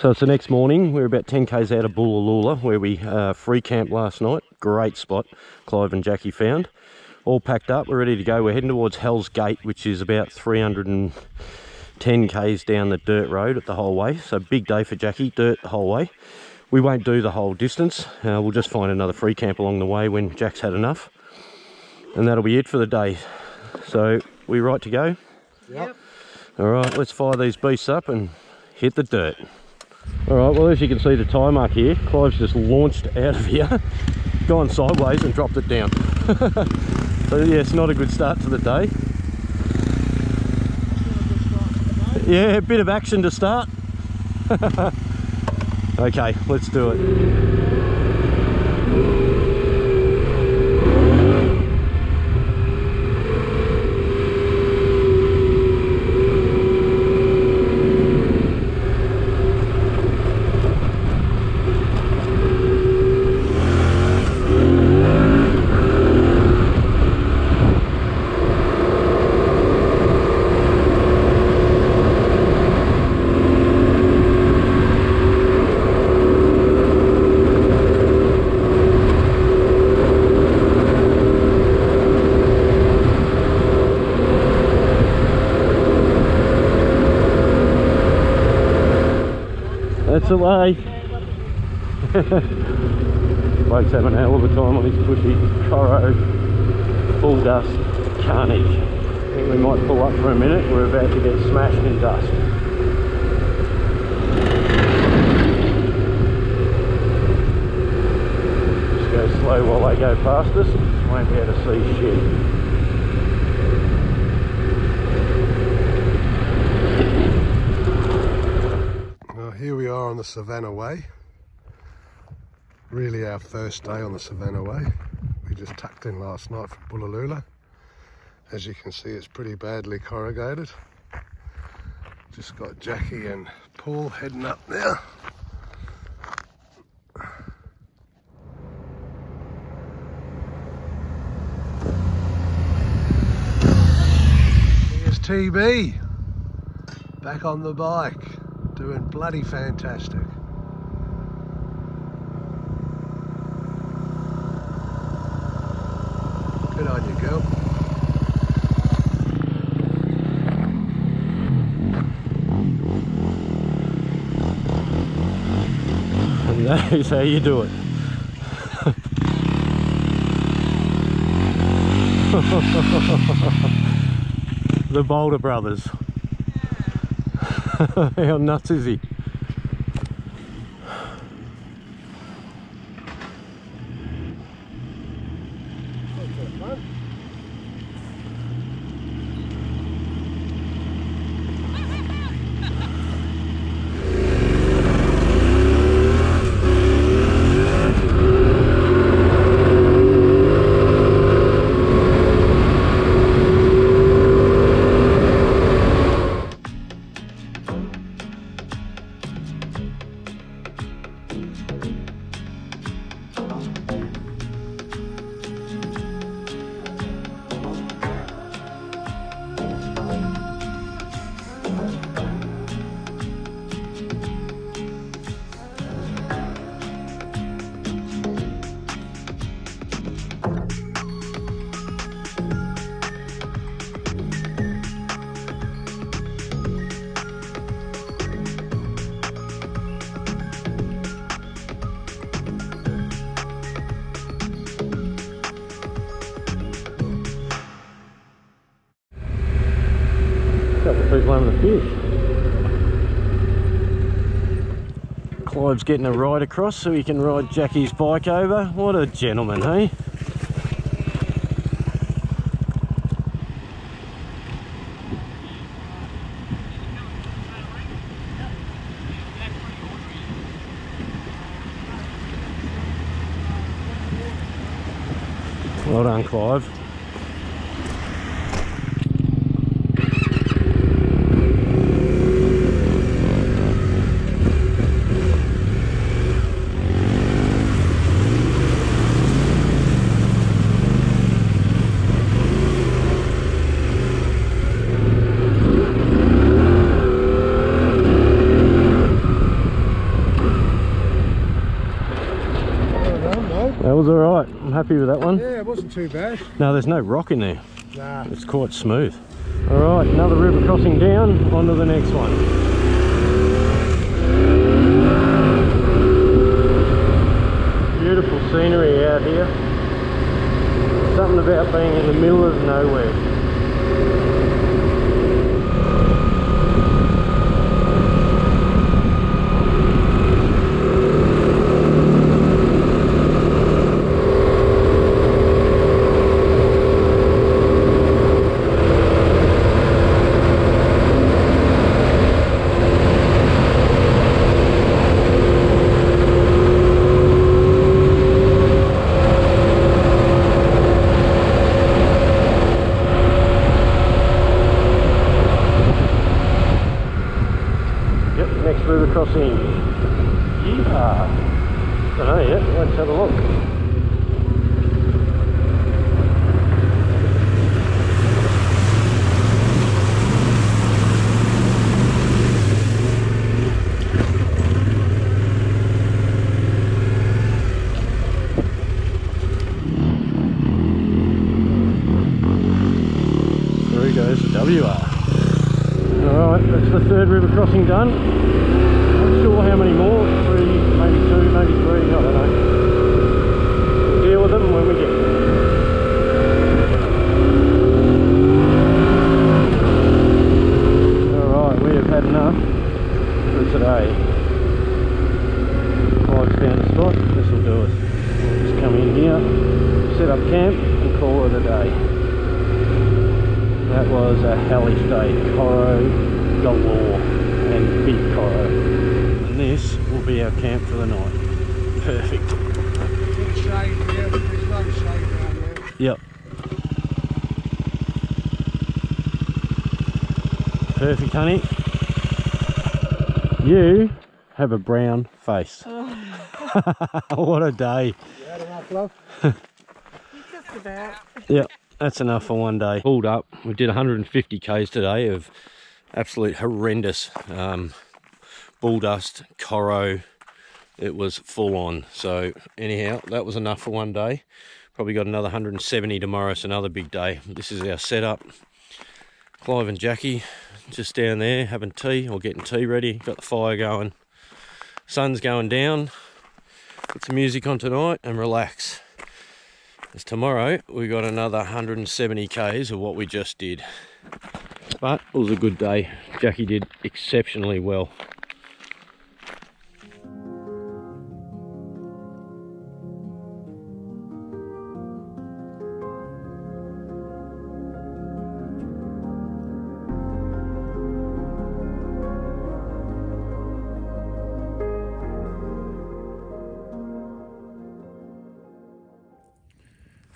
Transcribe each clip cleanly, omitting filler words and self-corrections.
So it's the next morning. We're about 10 k's out of Bullalula, where we free camped last night. Great spot Clive and Jackie found. All packed up, we're ready to go. We're heading towards Hell's Gate, which is about 310 k's down the dirt road at the whole way. So big day for Jackie, dirt the whole way. We won't do the whole distance. We'll just find another free camp along the way when Jack's had enough. And that'll be it for the day. So we right to go? Yep. All right, let's fire these beasts up and hit the dirt. All right, well, as you can see the tyre mark here, Clive's just launched out of here, gone sideways and dropped it down. So yeah, it's not a good start to the day. Yeah, a bit of action to start. Okay, let's do it. That's the way. Bloke's having a hell of a time on his pushy Coro, full dust carnage. I think we might pull up for a minute. We're about to get smashed in dust. Just go slow while they go past us. Won't be able to see shit. Here we are on the Savannah Way. Really our first day on the Savannah Way. We just tucked in last night from Bullalula. As you can see, it's pretty badly corrugated. Just got Jackie and Paul heading up now. Here's TB, back on the bike. Doing bloody fantastic. Good on you, girl. And that is how you do it. The Boulder brothers. How nuts is he? People having a fish. Clive's getting a ride across so he can ride Jackie's bike over. What a gentleman, hey? Well done, Clive. was alright. I'm happy with that one. Yeah, it wasn't too bad. No, there's no rock in there. Nah. It's quite smooth. Alright, another river crossing down, on to the next one. Beautiful scenery out here. Something about being in the middle of nowhere. River crossing. Yeehaw! Don't know yet, let's have a look. There he goes, WR. Alright, that's the third river crossing done. Not sure how many more, 3, maybe 2, maybe 3, I don't know. We'll deal with them when we get there. Alright, we have had enough for today. 5's down the spot, this will do us. We'll just come in here, set up camp and call it a day. That was a hellish day, Coro galore and big Coro. And this will be our camp for the night. Perfect. Good shade here, there's no shade down there. Yep. Perfect, honey. You have a brown face. Oh. What a day. You had enough, love? Just about. Yep. That's enough for one day. Pulled up. We did 150 k's today of absolute horrendous bull dust, Coro. It was full on. So anyhow, that was enough for one day. Probably got another 170 tomorrow, so another big day. This is our setup. Clive and Jackie just down there having tea or getting tea ready. Got the fire going. Sun's going down. Put some music on tonight and relax. As tomorrow we got another 170 k's of what we just did, but it was a good day. Jackie did exceptionally well.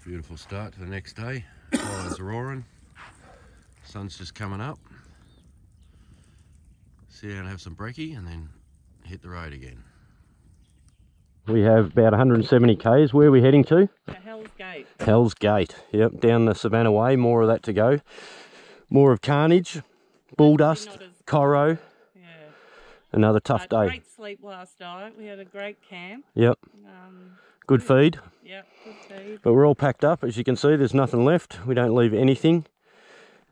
Beautiful start to the next day. Fire's roaring. Sun's just coming up. Sit down and have some brekkie and then hit the road again. We have about 170 k's. Where are we heading to? To Hell's Gate. Hell's Gate. Yep, down the Savannah Way. More of that to go. More of carnage, bull dust, Coro. Yeah. Another tough day. Great sleep last night. We had a great camp. Yep. Good feed. Yep, good feed. But we're all packed up. As you can see, there's nothing left. We don't leave anything.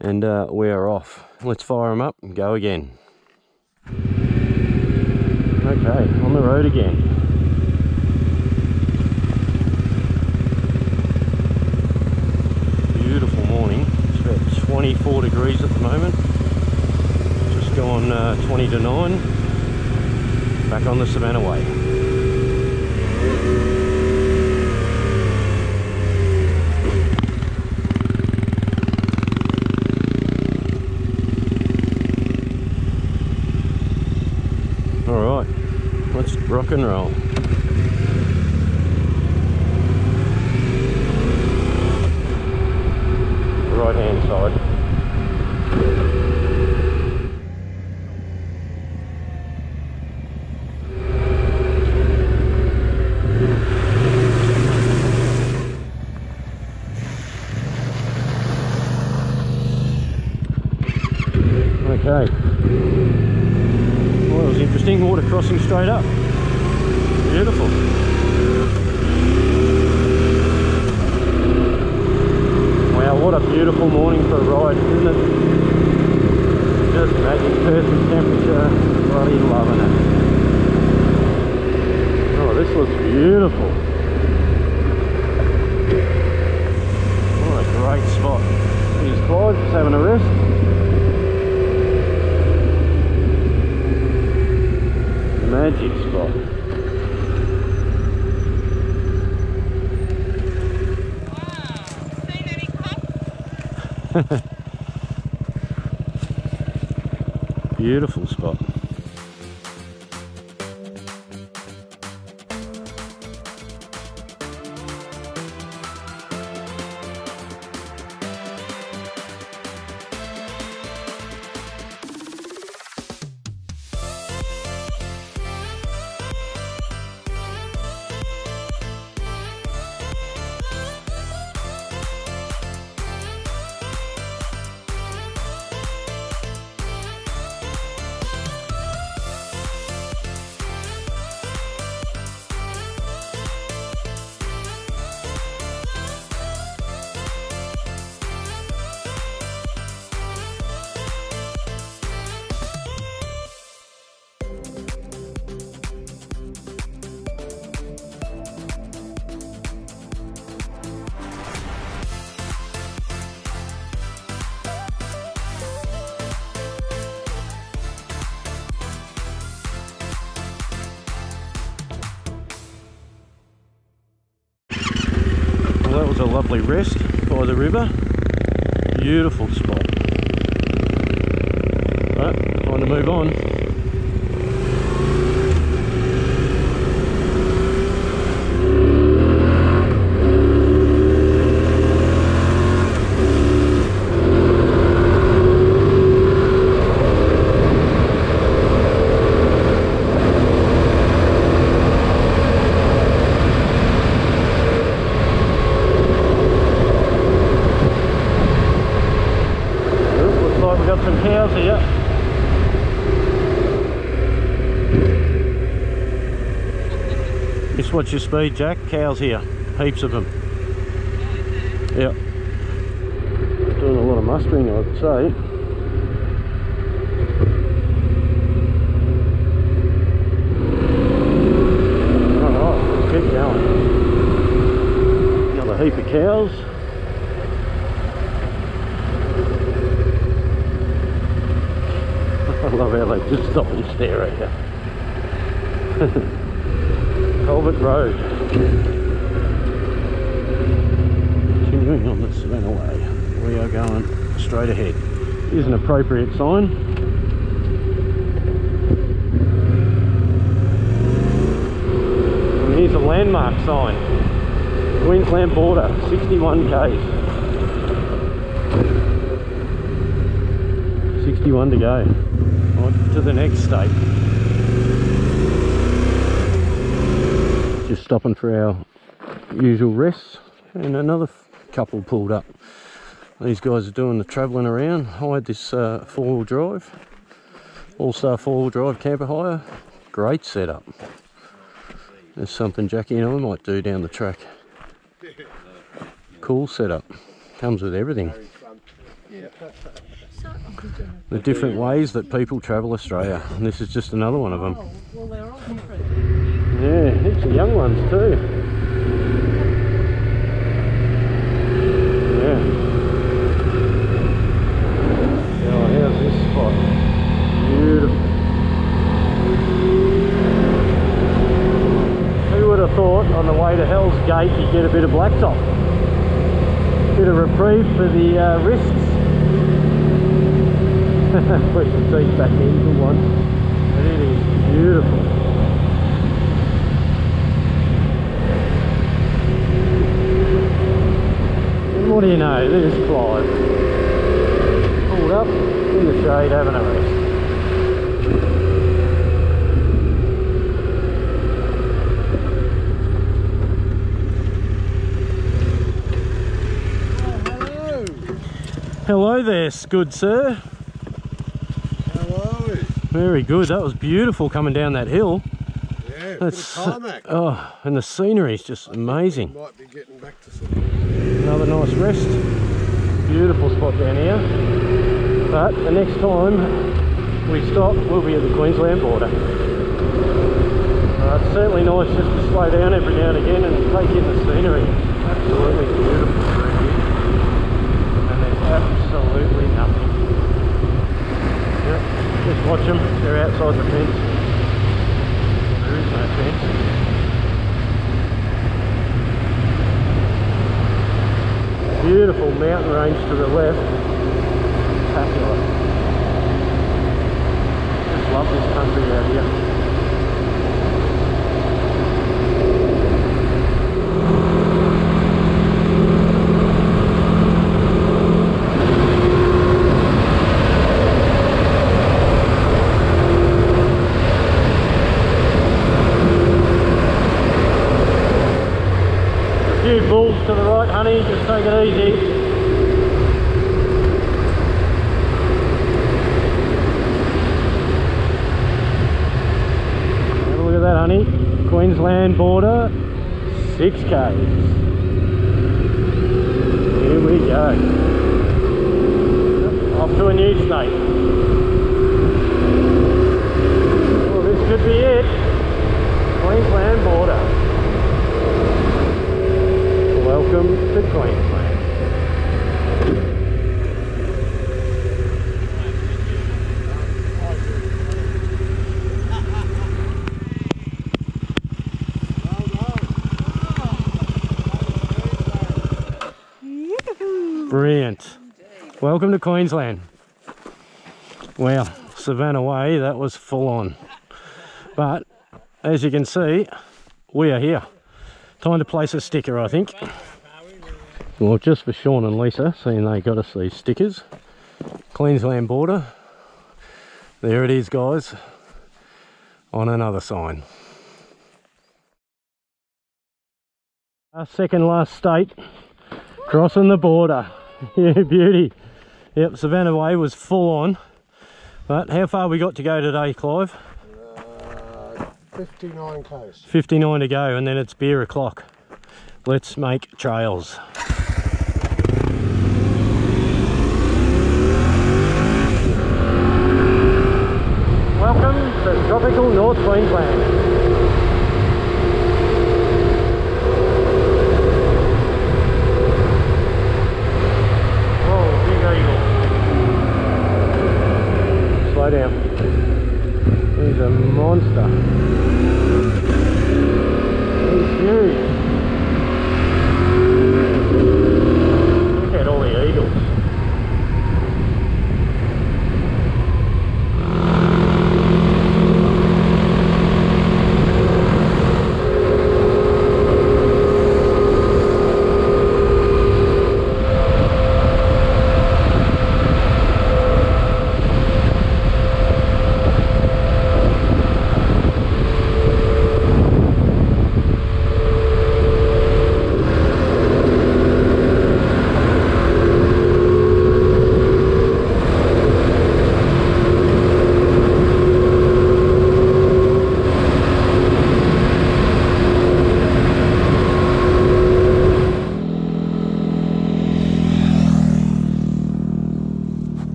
And we are off. Let's fire them up and go again. Okay, on the road again. Beautiful morning. It's about 24 degrees at the moment. Just gone 20 to 9. Back on the Savannah Way. Alright, let's rock and roll. Right hand side. Okay. Well, that was interesting. Water crossing straight up. Beautiful. Wow, what a beautiful morning for a ride, isn't it? Just magic, perfect temperature, bloody loving it. Oh, this looks beautiful. What a great spot. Here's Clyde, just having a rest. Magic spot. Beautiful spot. Well, that was a lovely rest by the river. Beautiful spot. Right, time to move on. Some cows here. Just watch your speed, Jack. Cows here. Heaps of them. Yep. Doing a lot of mustering, I would say. Alright, let's keep going. Another heap of cows. I love how they just stop and stare at you. Culvert Road. Continuing on the Savannah Way. We are going straight ahead. Here's an appropriate sign. And here's a landmark sign. Queensland border, 61 k's. 61 to go. On to the next state. Just stopping for our usual rests, and another couple pulled up. These guys are doing the travelling around. Hired this four-wheel drive, all-star four-wheel drive camper hire. Great setup. There's something Jackie and I might do down the track. Cool setup. Comes with everything. The different ways that people travel Australia, and this is just another one of them. Oh, well, they're all different. Yeah, heaps of young ones too. Yeah. Oh, how's this spot? Beautiful. Who would have thought on the way to Hell's Gate you'd get a bit of blacktop? Bit of reprieve for the wrists. Push the seat back in for once, and it is beautiful. And what do you know, there's Clive, pulled up in the shade having a rest. Hello there, good sir. Very good. That was beautiful coming down that hill. Yeah, that's tarmac. Oh, and the scenery is just amazing. Might be getting back to some. Another nice rest. Beautiful spot down here. But the next time we stop, we'll be at the Queensland border. It's certainly nice just to slow down every now and again and take in the scenery. Absolutely beautiful through here. And there's absolutely nothing. Yep, just watch them, they're outside the fence. There is no fence. Beautiful mountain range to the left. Spectacular. Just love this country out here. Bulls to the right, honey, just take it easy. Have a look at that, honey. Queensland border, 6Ks. Here we go. Off to a new state. Well, this could be it. Queensland border. Welcome to Queensland. Brilliant. Welcome to Queensland. Well, Savannah Way, that was full on. But as you can see, we are here. Time to place a sticker, I think. Well, just for Sean and Lisa, seeing they got us these stickers. Queensland border. There it is, guys. On another sign. Our second last state. Crossing the border. Yeah, beauty. Yep, Savannah Way was full on. But how far we got to go today, Clive? 59 k's. 59 to go, and then it's beer o'clock. Let's make trails. Welcome to tropical North Queensland. Whoa, big eagle. Slow down. He's a monster. He's huge. Look at all the eagles.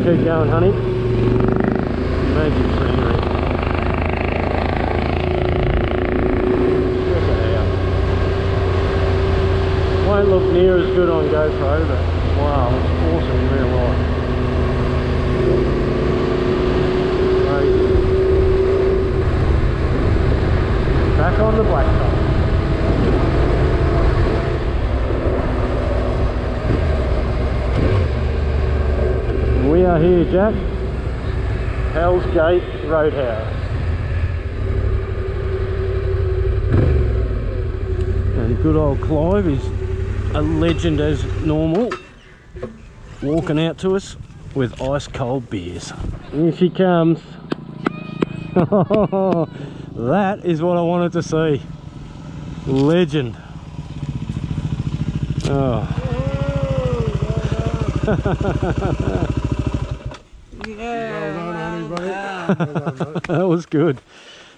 Keep going, honey. Magic scenery. Check it out. Won't look near as good on GoPro, but wow, it's awesome in real life. Crazy. Back on the blacktop. We are here, Jack. Hell's Gate Roadhouse. And good old Clive is a legend as normal, walking out to us with ice cold beers. Here she comes. That is what I wanted to see. Legend. Oh. Yeah. mate. Wow. Well done, mate. That was good.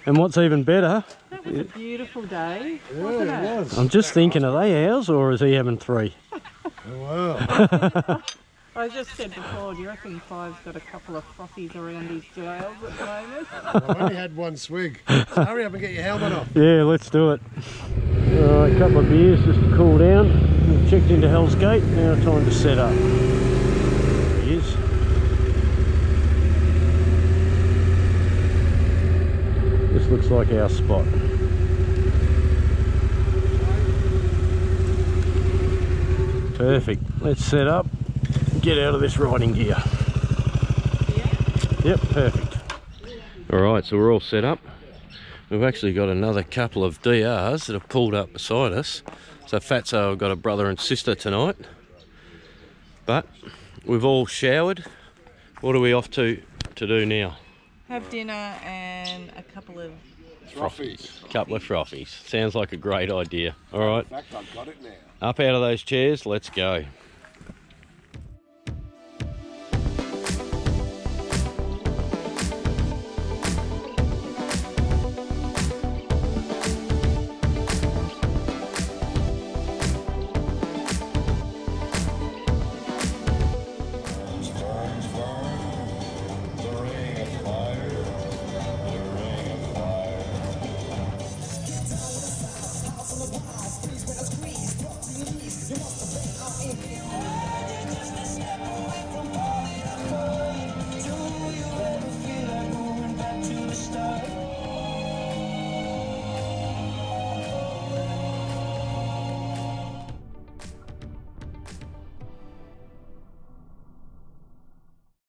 And what's even better, That was a beautiful day, Yeah, wasn't it it? was. I'm just thinking, are they ours or is he having 3? Oh, wow. I just said before, do you reckon Clive's got a couple of frothies around his jails at the moment? I've only had one swig. So hurry up and get your helmet off. Yeah, let's do it. Alright, a couple of beers just to cool down. We've checked into Hell's Gate, now time to set up. There he is. This looks like our spot. Perfect. Let's set up, get out of this riding gear. Yep, perfect. Alright, so we're all set up. We've actually got another couple of DRs that have pulled up beside us. So Fatso have got a brother and sister tonight. But we've all showered. What are we off to do now? Have dinner and a couple of... Frothies. Couple of frothies. Sounds like a great idea. Alright, In fact, I've got it now. up out of those chairs, let's go.